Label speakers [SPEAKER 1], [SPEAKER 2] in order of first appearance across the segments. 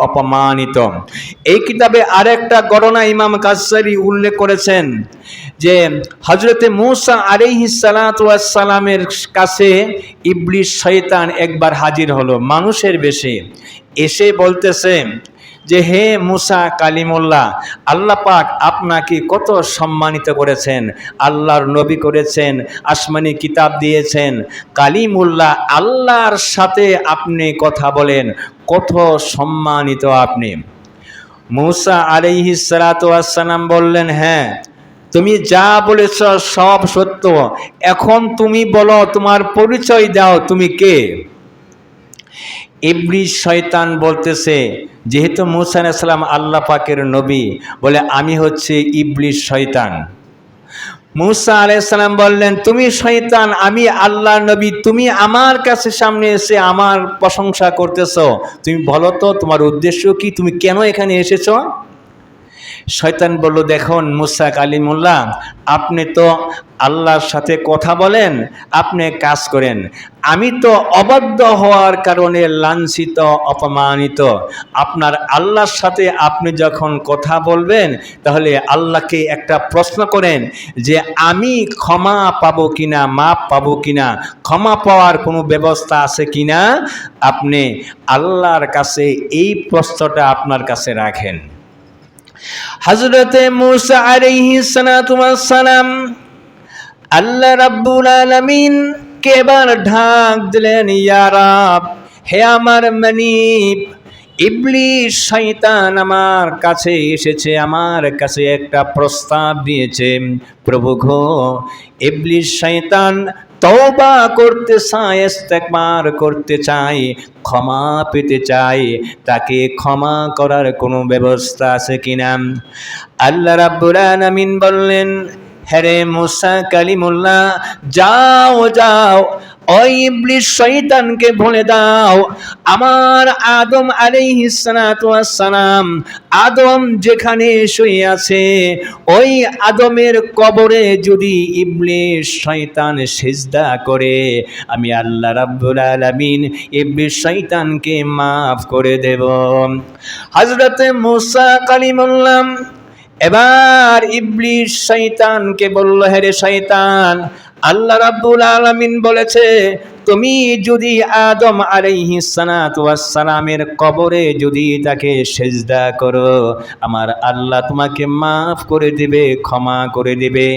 [SPEAKER 1] অপমানিত। এই কিতাবে আরেকটা ঘটনা ইমাম কাসসারি উল্লেখ করেছেন যে হযরতে মূসা আলাইহিস সালাতু ওয়াস সালামের কাছে ইবলিস শয়তান একবার হাজির হলো মানুষের বেশে। এসে বলতেছে যে হে মূসা কালিমুল্লাহ, আল্লাহ পাক আপনাকে কত সম্মানিত করেছেন, আল্লাহর নবী করেছেন, আসমানি কিতাব দিয়েছেন, কালিমুল্লাহ আল্লাহর সাথে আপনি কথা বলেন, কত সম্মানিত আপনি। মূসা আলাইহিস সালাতু ওয়াস সালাম বললেন, হ্যাঁ তুমি যা বলেছ সব সত্য, এখন তুমি বলো তোমার পরিচয় দাও, তুমি কে? ইবলিস শয়তান বলতেছে, যেহেতু মূসা আলাইহিস সালাম আল্লাহ পাকের নবী, বলে আমি হচ্ছে ইবলিস শয়তান। মূসা আলাইহিস সালাম বললেন, তুমি শয়তান, আমি আল্লাহর নবী, তুমি আমার কাছে সামনে এসে আমার প্রশংসা করতেছো, তুমি বলো তো তোমার উদ্দেশ্য কি, তুমি কেন এখানে এসেছো? শয়তান বলল, দেখুন মূসা কালিমুল্লাহ, আপনি তো আল্লাহর সাথে কথা বলেন, আপনি কাজ করেন, আমি তো অবাধ্য হওয়ার কারণে লাঞ্ছিত অপমানিত। আপনার আল্লাহর সাথে আপনি যখন কথা বলবেন তাহলে আল্লাহকে একটা প্রশ্ন করেন যে আমি ক্ষমা পাবো কিনা, মাপ পাবো কিনা, ক্ষমা পাওয়ার কোনো ব্যবস্থা আছে কিনা। আপনি আল্লাহর কাছে এই প্রশ্নটা আপনার কাছে রাখেন। হযরতে মূসা আলাইহিস সালাতু ওয়াস সালাম আল্লাহ রাব্বুল আলামিন কে এবার ঢাক দিলেন, ইয়া রাব, হে আমার মানিব, ইবলিস শয়তান আমার কাছে এসেছে, আমার কাছে একটা প্রস্তাব দিয়েছে। প্রভু গো, ইবলিস শয়তান তওবা করতে চায়, ইস্তেগফার করতে চায়, ক্ষমা পেতে চায়, তাকে ক্ষমা করার কোনো ব্যবস্থা আছে কিনা? আল্লাহ রাব্বুল আলামিন বললেন, হ্যারে মূসা কালিমুল্লাহ, যাও যাও, ওই ইবলিস শয়তানকে বলে দাও, আমার আদম আলাইহিস সালাতু ওয়াস সালাম, আদম যেখানে শুয়ে আছে ওই আদমের কবরে যদি ইবলিস শয়তান সিজদা করে, আমি আল্লাহ রাব্বুল আলামিন ইবলিস শয়তানকে মাফ করে দেব। হযরতে মূসা কালিমুল্লাহ এবার ইবলিস শয়তানকে বলল, হে রে শয়তান, আল্লাহ রাব্বুল আলামিন বলেছে তুমি যদি আদম আলাইহিস সালাতু ওয়াস সালামের কবরে যদি তাকে সিজদা করো, আমার আল্লাহ তোমাকে মাফ করে দিবে, ক্ষমা করে দিবে।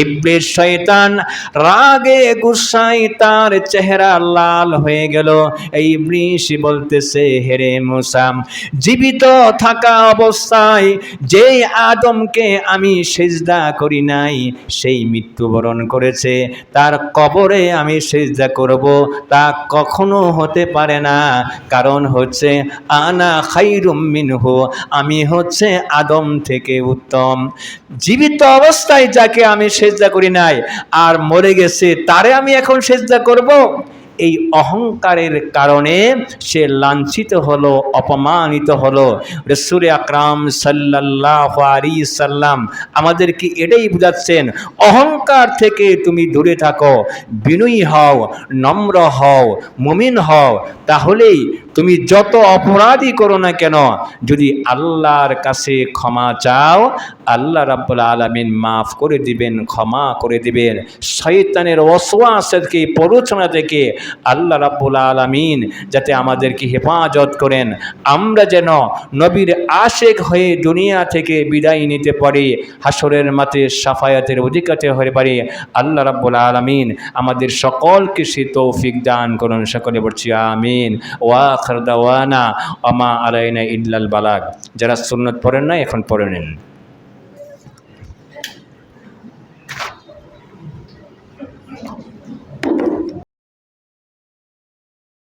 [SPEAKER 1] ইবলিস শয়তান রাগে গুসায় তার চেহারা লাল হয়ে গেল। এই ইবলিস বলতেছে, হে রে মূসা, জীবিত থাকা অবস্থায় যেই আদমকে আমি সিজদা করি নাই সেই মৃত্যুবরণ করেছে, তার কবরে আমি সিজদা করব, তা কখনো হতে পারে না। কারণ হচ্ছে আনা খাইরুম মিনহু, আমি হচ্ছে আদম থেকে উত্তম। জীবিত অবস্থায় যাকে আমি সিজদা করি নাই আর মরে গেছে তারে আমি এখন সিজদা করব? এই অহংকারের কারণে সে লাঞ্ছিত হলো, অপমানিত হলো। রাসূল আকরাম সাল্লাল্লাহু আলাইহি সাল্লাম আমাদেরকে এটাই বুঝাচ্ছেন, অহংকার থেকে তুমি দূরে থাকো, বিনয়ী হও, নম্র হও, মুমিন হও, তাহলেই তুমি যত অপরাধী করো না কেন, যদি আল্লাহর কাছে ক্ষমা চাও, আল্লাহ রাব্বুল আলামিন মাফ করে দিবেন, ক্ষমা করে দিবেন। শয়তানের ওয়াসওয়াস থেকে, প্ররোচনা থেকে আল্লাহ রাব্বুল আলামিন যাতে আমাদেরকে হেফাজত করেন, আমরা যেন নবীর আশেক হয়ে দুনিয়া থেকে বিদায় নিতে পারি, হাসরের মাঠে শাফায়াতের অধিকারী হতে পারি। আল্লাহ রাব্বুল আলামিন আমাদের সকলকে সে তৌফিক দান করুন। সকলে বলছি আমিন। ওয়া আখির দাওয়ানা ওয়া মা আলাইনা ইল্লাল বালাগ। যারা সুন্নাত পড়েন না এখন পড়ে নিন।